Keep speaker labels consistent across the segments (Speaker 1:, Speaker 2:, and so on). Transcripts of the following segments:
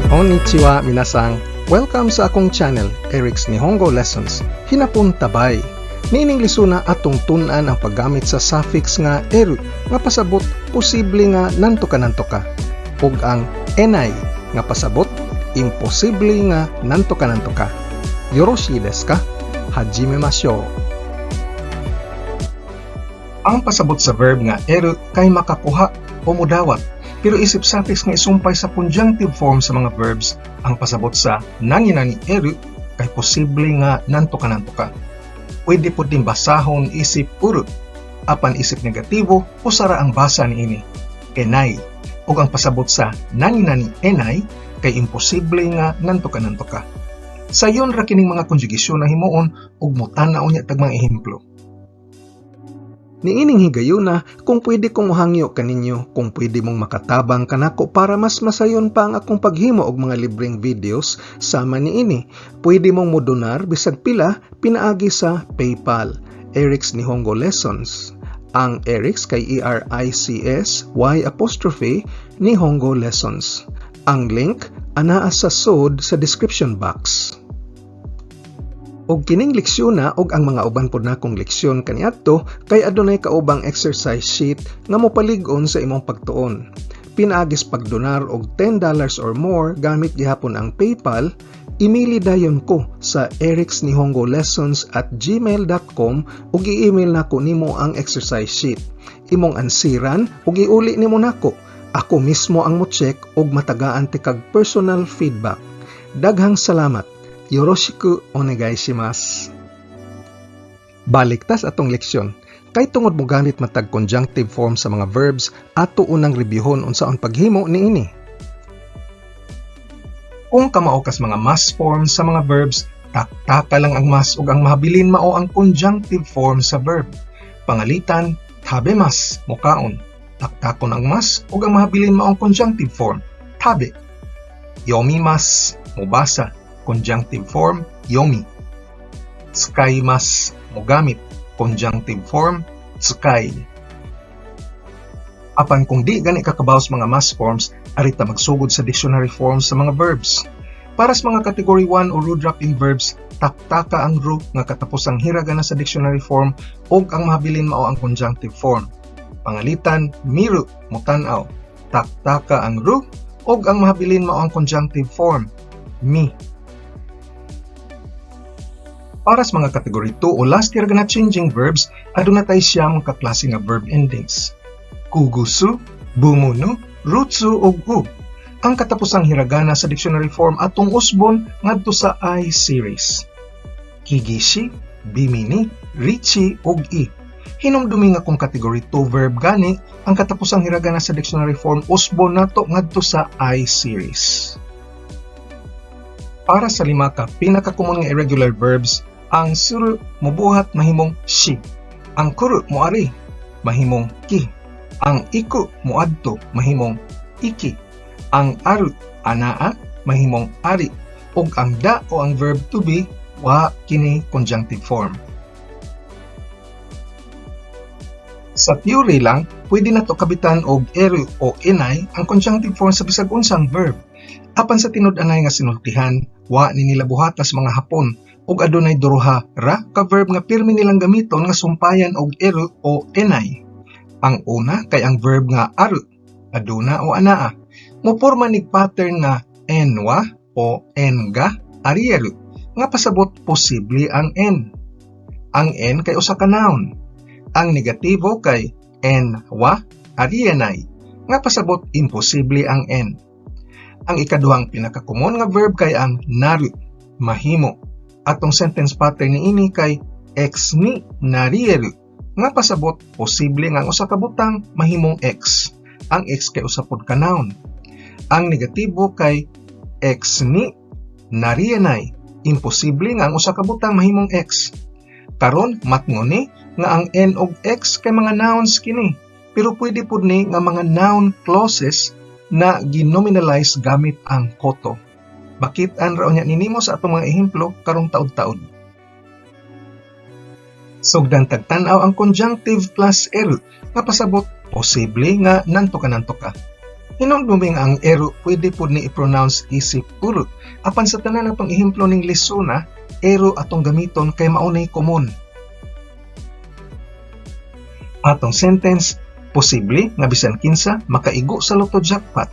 Speaker 1: Konnichiwa minasang. Welcome sa akong channel, Eric's Nihongo Lessons. Hinapon tabay. Niining lisuna atong tun-an ang paggamit sa suffix nga eru nga pasabot posible nga nanto ka ug ang enai nga pasabot imposible nga nanto ka. Yoroshi desu ka? Hajimemashou. Ang pasabot sa verb nga eru kay makakuha o mudawat. Pero isip suffix nga isumpay sa conjunctive form sa mga verbs, ang pasabot sa nani eru kay posible nga nanto ka. Pwede po din basahon isip uru, apan isip negatibo usara ang basa niini, enai, ug ang pasabot sa nani enai kay imposible nga nanto ka. Sayon ra kining mga konjugasyon na himuon ug mutanaw niya tag mga ehemplo. Niining higayuna kung pwede kong mohangyo kaninyo kung pwede mong makatabang kanako para mas masayon pa ang akong paghimo og mga libreng videos sama niini. Pwede mong modonar bisag pila pinaagi sa PayPal, Eric's Nihongo Lessons. Ang Eric's kay ERICSY apostrophe Nihongo Lessons. Ang link anaa sa sod sa description box. Og kining leksyon og ang mga uban pod nakong leksyon kaniadto kay adunay kaubang exercise sheet nga mopalig-on sa imong pagtuon. Pinaagis pagdonar og $10 or more gamit gihapon ang PayPal, imili dayon ko sa ericsnihongolessons@gmail.com ug i-email nako nimo ang exercise sheet. Imong ansiran ug iuli nimo nako. Ako mismo ang mo-check ug matagaan ti kag personal feedback. Daghang salamat. Yoroshiku onegai shimasu. Baliktas atong leksyon. Kay tungod mo gamit matag conjunctive form sa mga verbs, ato unang rebyuhon unsaon paghimo niini. Kung kamao kas mga mas forms sa mga verbs, taktaka lang ang mas ug ang mahabilin mao ang conjunctive form sa verb. Pangalitan, tabemas, mukaon. Taktakon ang mas ug ang mahabilin mao ang conjunctive form, tabe. Yomimas, mubasa. Conjunctive form, yomi. Tsukaimasu, mogamit. Conjunctive form, tsukai. Apan kung di gani kakabaw sa mga mas forms, arita magsugod sa dictionary forms sa mga verbs. Para sa mga category 1 o root dropping verbs, taktaka ang ru nga katapos ang hiragana sa dictionary form ug ang mahabilin mao ang conjunctive form. Pangalitan, miru, mutanaw. Taktaka ang ru ug ang mahabilin mao ang conjunctive form, mi. Para sa mga category 2 o last year na changing verbs, aduna tay siyang kaklase nga verb endings. Kugusu, bumunu, rutsu ug u. Ang katapusang hiragana sa dictionary form atong usbon ngadto sa I series. Kigishi, bimini, richi ug i. Hinumdumi nga kung category 2 verb gani, ang katapusang hiragana sa dictionary form usbon nato ngadto sa I series. Para sa lima ka pinakakomon nga irregular verbs, ang suru mobuhat mahimong shi. Ang kuru moari mahimong ki. Ang iku moadto mahimong iki. Ang aru anaa mahimong ari. Ug ang da o ang verb to be wa kini conjunctive form. Sa theory lang, pwede nato kabitan og eru o enai ang conjunctive form sa bisag unsang verb. Apan sa tinud-anay nga sinultihan, wa ni nila buhatas mga Hapon ug adunay duruha ra ka verb nga pirmi nilang gamiton nga sumpayan og eru o enai. Ang una kay ang verb nga aru, aduna o anaa. Moporma nig pattern nga enwa o enga arieru nga pasabot posible ang en. Ang en kay usa ka noun. Ang negatibo kay enwa arienai nga pasabot imposible ang en. Ang ikaduhang pinakakomon nga verb kay ang naru, mahimo. Atong sentence pattern niini kay ex ni narieru nga pasabot posible nga ang usa ka butang mahimong ex. Ang ex kay usa pod ka noun. Ang negatibo kay ex ni narienai, imposible nga ang usa ka butang mahimong ex. Karon matngon ni nga ang n og x kay mga nouns kini, pero pwede pod ni nga mga noun clauses na ginominalize gamit ang koto. Bakit-an ra unya ninimo sa atong mga ehemplo karong taud-taud. Sugdan tagtan-aw ang conjunctive plus eru nga pasabot posible nga nanto ka. Hinumduming ang eru pwede po ni i-pronounce isip uru. Apan sa tanan ng pang-ehemplo ning lesona, eru atong gamiton kay maunay common. Atong sentence, posible nga bisan kinsa makaigo sa loto jackpot.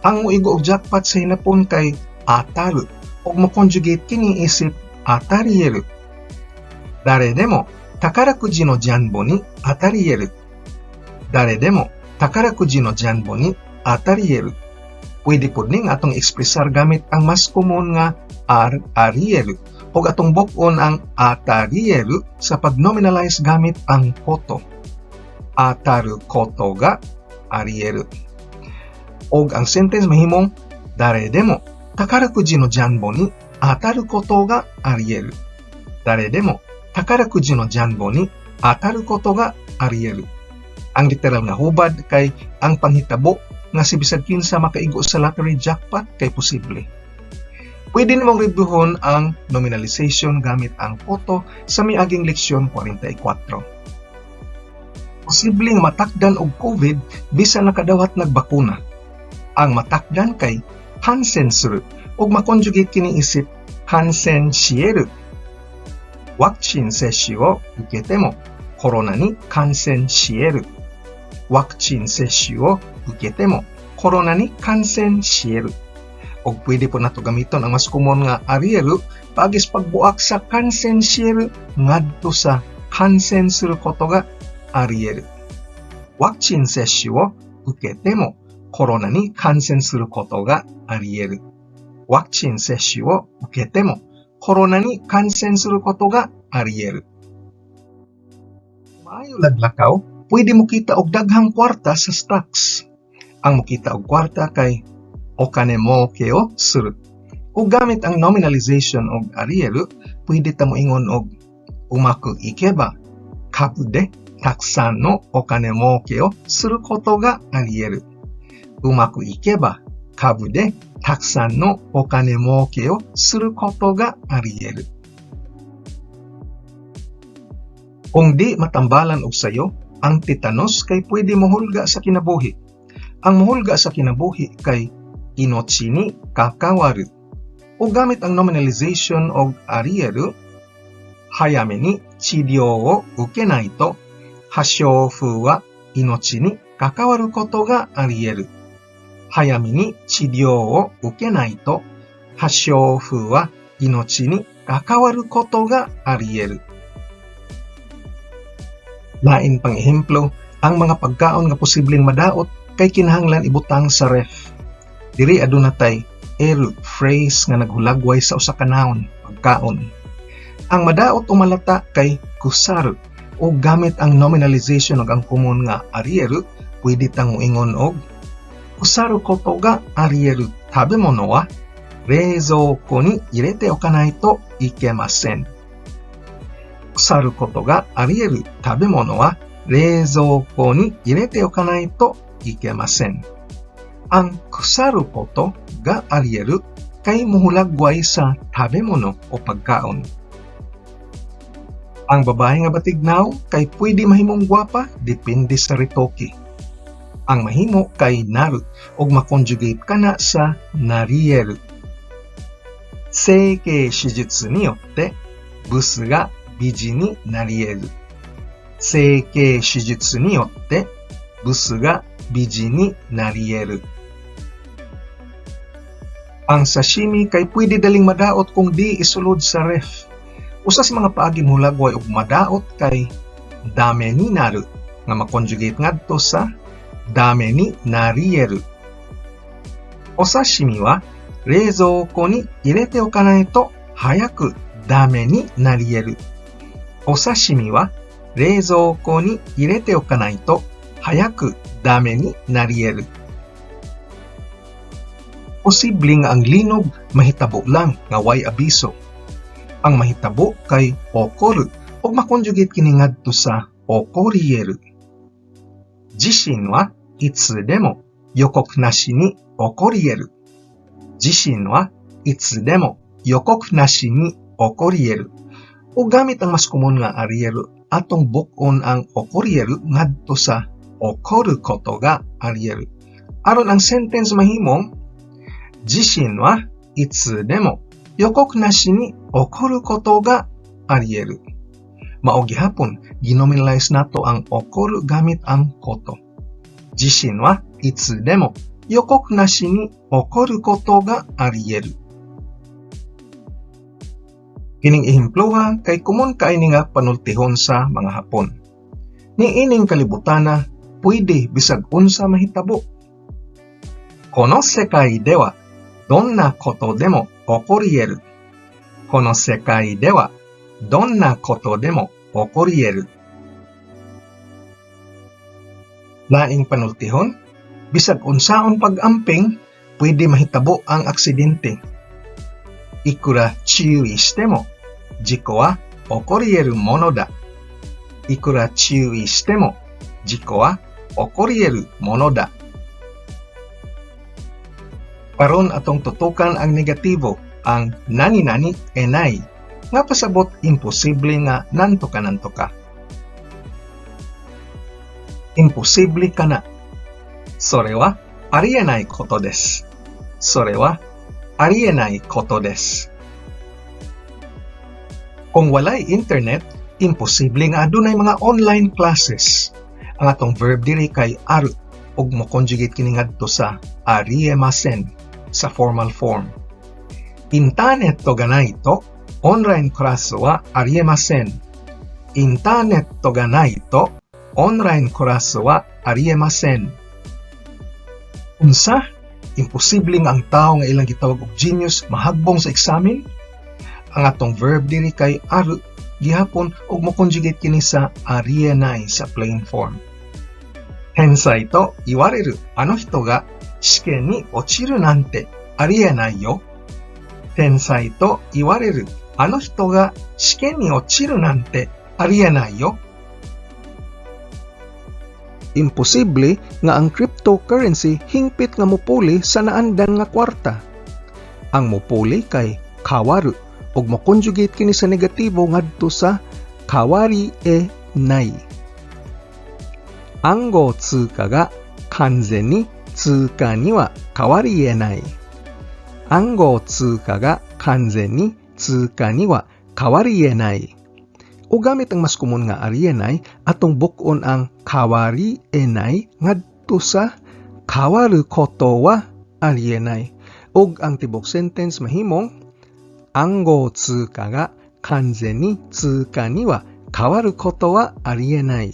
Speaker 1: Ang muigo og jackpot sa hinapon kay ataru ug mo-conjugate kini isip atarieru. Dare demo takarakuji no janbo ni atarieru. Dare demo takarakuji no janbo ni atarieru. Pwede po ning atong ekspresar gamit ang mas common nga arieru o atong bukon ang atarieru sa pag-nominalize gamit ang koto. Ataru koto ga arieru. O ang sentence mahimong dare demo takarakuji no janbo ni ataru koto ga arieru. Dare demo takarakuji no janbo ni ataru koto ga arieru. Ang literal nga hubad kay ang panghitabo nga si bisag kinsa makaigo sa lottery jackpot kay posible. Pwede nimong reviewon ang nominalization gamit ang koto sa miaging leksyon 44. Posibleng matakdan og COVID bisan nakadawat nagbakuna. Ang matakdan kay hansensuru ug makonjugate kini isip hansensieru. Wakchin sesshu o ukete mo corona ni kansensieru. Wakchin sesshu o ukete mo corona ni kansensieru. O pwede po nato gamiton ang mas common nga arieru pagis pagbuak sa kansensieru ngadto sa hansensuru koto ga arieru. Wakchin sesshu o ukete mo corona ni kansensuru koto ga arieru. Wakchin sesshu o ukete mo corona ni kansensuru koto ga arieru. Maayo laglakaw, pwede mo kita og daghang kwarta sa stocks. Ang mukita og kwarta kay okane moke o suru. Ug gamit ang nominalization og arieru, pwede ta moingon og umaku ikeba kabu de taksan no okane moke o suru koto ga arieru. Umaku ikeba kabu de taksan no okane moke o suru koto ga arieru. Kung di matambalan og sayo, ang tetanos kay pwede mohulga sa kinabuhi. Ang mohulga sa kinabuhi kay inochi ni kakawaru. O gamit ang nominalization og arieru, hayame ni chiryou o ukenai to hashoufu wa inochi ni kakawaru koto ga arieru. Hayame ni chiryou o ukenai to hashoufu wa inochi ni kakawaru koto ga arieru. Lain pang ehemplo, ang mga pagkaon nga posibleng madaot kay kinahanglan ibutang sa ref. Diri aduna tay eru phrase nga naghulagway sa usa ka noun, pagkaon. Ang madaot o malata kay kusaru o gamit ang nominalization ug ang common nga arieru, pwede tang moingon og kusaru koto ga arieru tabemono wa reizouko ni irete okanai to ikemasen. Kusaru koto ga arieru tabemono wa reizouko ni irete okanai to ikemasen. Ang kusaru koto ga arieru kay muhulagway sa tabemono o pagkaon. Ang babae nga batignaw kay pwede mahimong gwapa depende sa retoke. Ang mahimo kay naru ug makonjugate kana sa narieru. Seikei shijutsu ni yotte busu ga biji ni narieru. Seikei shijutsu ni yotte busu ga biji ni narieru. Ang sashimi kay pwede daling madaot kung di isulod sa ref. Usa sa mga paagi mulagway og madaot kay dame ni naru nga makonjugate ngadto sa dame ni narieru. O sashimi wa reizouko ni irete okanai to hayaku dame ni narieru. O sashimi wa reizouko ni irete okanai to hayaku dame ni narieru. Posible nga ang linog mahitabo lang nga way abiso. Ang mahitabo kay okoru ug makonjugate kini ngadto sa okorieru. Jishin wa itsu demo yokoku nashi ni okorieru. Jishin wa itsu demo yokoku nashi ni okorieru. O gamit ang mas common nga arieru, atong bukon ang okorieru ngadto sa okoru koto ga arieru. aron ang sentence mahimong Jishin wa itsu demo yokoku nashi ni okoru koto ga arieru. Mao gihapon ginominalize nato ang okoru gamit ang koto. Jishin wa itsu demo yokoku nashi ni okoru koto ga arieru. Kining ihimpluha kay kumon kaini nga panultihon sa mga Hapon. Ni ining kalibutana pwede bisag unsa mahitabo. Kono sekai de wa donna koto demo okorieru. Kono sekai de wa donna koto demo okorieru. Laing panultihon, bisag unsaon pag-amping pwede mahitabo ang aksidente. Ikura chiui shite mo jiko wa okorieru mono da. Ikura chiui shite mo jiko wa okorieru mono da. Karon atong tutukan ang negatibo, ang nani-nani enai, nga pasabot imposible nga nanto ka. Imposible ka na. Sore wa arienai koto desu. Sore wa arienai koto desu. Kung walay internet, imposible nga adunay mga online classes. Ang atong verb diri kay aru ug mo conjugate kini ngadto sa ariemasen sa formal form. Internet to ga nai to online class wa ariemasen. Internet to ga nai to online class wa ariemasen. Unsa? Imposible nga ang tao nga ilang gitawag og genius mahagbong sa eksamen? Ang atong verb diri kay aru gihapon ug mo conjugate kini sa arienai sa plain form. Tensai to iwareru ano hito ga shiken ni ochiru nante arienai yo. Tensai to iwareru ano hito ga shiken ni ochiru nante arienai yo. Imposible nga ang cryptocurrency hingpit nga mopuli sa naandan nga kwarta. Ang mopuli kay kawaru ug mo conjugate kini sa negatibo ngadto sa kawari e nai. Ango tsuka ga kanzen ni tsuka ni wa kawari e nai. Ango tsuka ga kanzen ni tsuka ni wa kawari e nai. O gamit ang mas kumon nga arienai atong bukon ang kawari enai ngadto sa kawaru koto wa arienai. Ug ang tibok sentence mahimong ango tsuka ga kanzen ni tsuka ni wa kawaru koto wa arienai.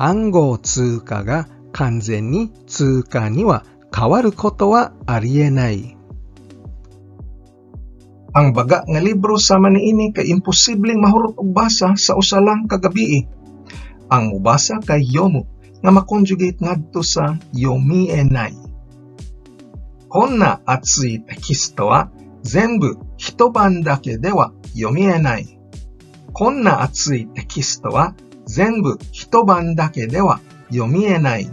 Speaker 1: Ango tsuka ga kanzen ni tsuka ni wa kawaru koto wa arienai. Ang baga nga libro sama niini kay imposibleng mahurot og basa sa usa lang ka gabii. Ang mubasa kay yomu nga makonjugate ngadto sa yomienai. Konna atsui tekisto wa zenbu hitoban dake de wa yomienai. Konna atsui tekisto wa zenbu hitoban dake de wa yomienai.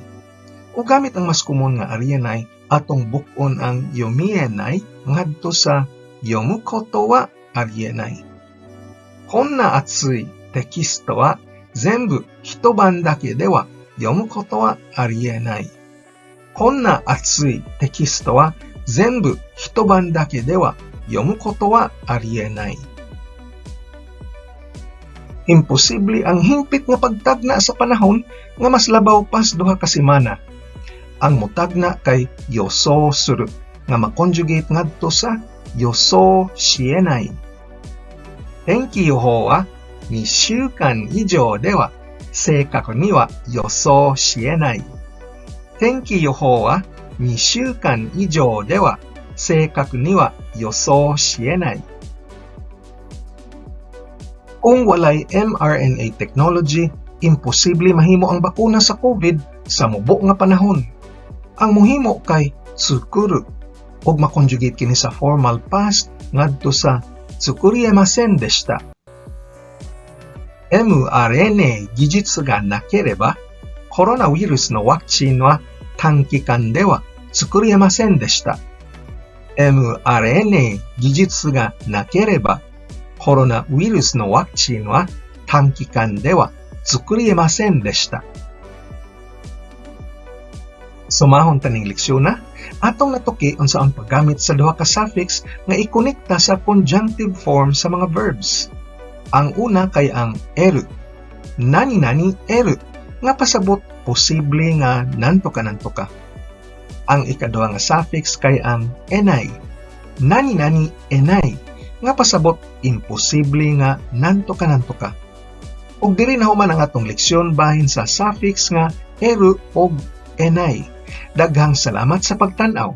Speaker 1: O gamit ang mas kumon nga arienai atong bukon ang yomienai ngadto sa yomu koto wa arienai. Konna atsui tekisto wa zenbu hitoban dake de wa yomu koto wa arienai. Konna atsui tekisto wa zenbu hitoban dake de wa yomu koto wa arienai. Imposible ang hingpit nga pagtagna sa panahon nga mas labaw pas duha ka semana. Ang mutagna kay yoso suru nga makonjugate ngadto sa yoso shienai. Tenki yohou wa 2週間以上では正確には予想し得ない。天気予報は2週間以上では正確には予想し得ない。Kung walay mRNA technology, imposible mahimo ang bakuna sa COVID sa mubo nga panahon. Ang muhimo kay tsukuru ug makonjugate kini sa formal past ngadto sa tsukuriemasen deshita. mRNA 技術がなければコロナウイルスのワクチンは短期間では作れませんでした。mRNA 技術がなければコロナウイルスのワクチンは短期間では作れませんでした。Sumahon taning leksyon na, atong natuki unsa ang paggamit sa duha ka suffix nga ikonekta sa conjunctive form sa mga verbs. Ang una kay ang eru. Nani-nani eru, nga pasabot posible nga nanto ka. Ang ikaduha nga suffix kay ang enay. Nani-nani enay, nga pasabot imposible nga nanto ka. Ug diri na human ang atong leksyon bahin sa suffix nga eru og enay. Daghang salamat sa pagtan-aw.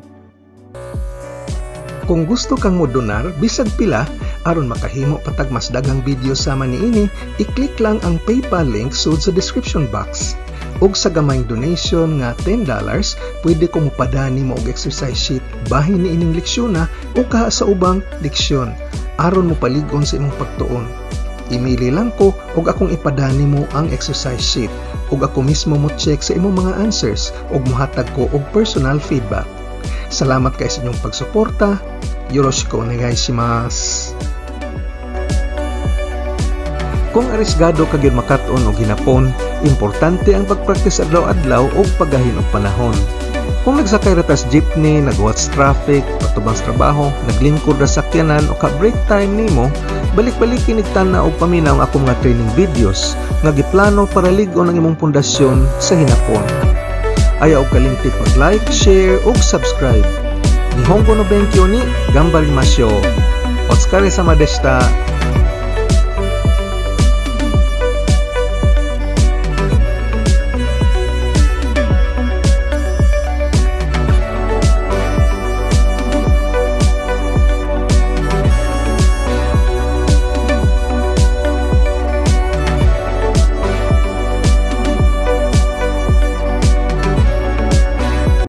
Speaker 1: Kung gusto kang modonar bisag pila aron makahimo patag mas daghang video sama niini, i-click lang ang PayPal link sud sa description box. Ug sa gamayng donation nga $10, pwede ko mopadaan nimo og exercise sheet bahin niining leksyon na o kaha sa ubang leksyon aron mo palig-on sa imong pagtuon. Imili lang ko ug akong ipadaan nimo ang exercise sheet ug ako mismo mo check sa imong mga answers ug mohatag ko og personal feedback. Salamat kay sa inyong pagsuporta. Yoroshiku onegaishimasu. Kung arisgado ka gyud makat-on og hinapon, importante ang pagpractice adlaw-adlaw og paggahin og panahon. Kung nagsakay ra tas jeepney, nagwatch traffic, patubang sa trabaho, naglingkod ra sakyanan o ka break time nimo, balik-balikin igtana og paminaw ang akong mga training videos nga giplano para lig-on ang imong pundasyon sa hinapon. Ayaw og kalimtik mag-like, share ug subscribe. Nihongo no benkyo ni Gambarimasho. Otsukare sama deshita.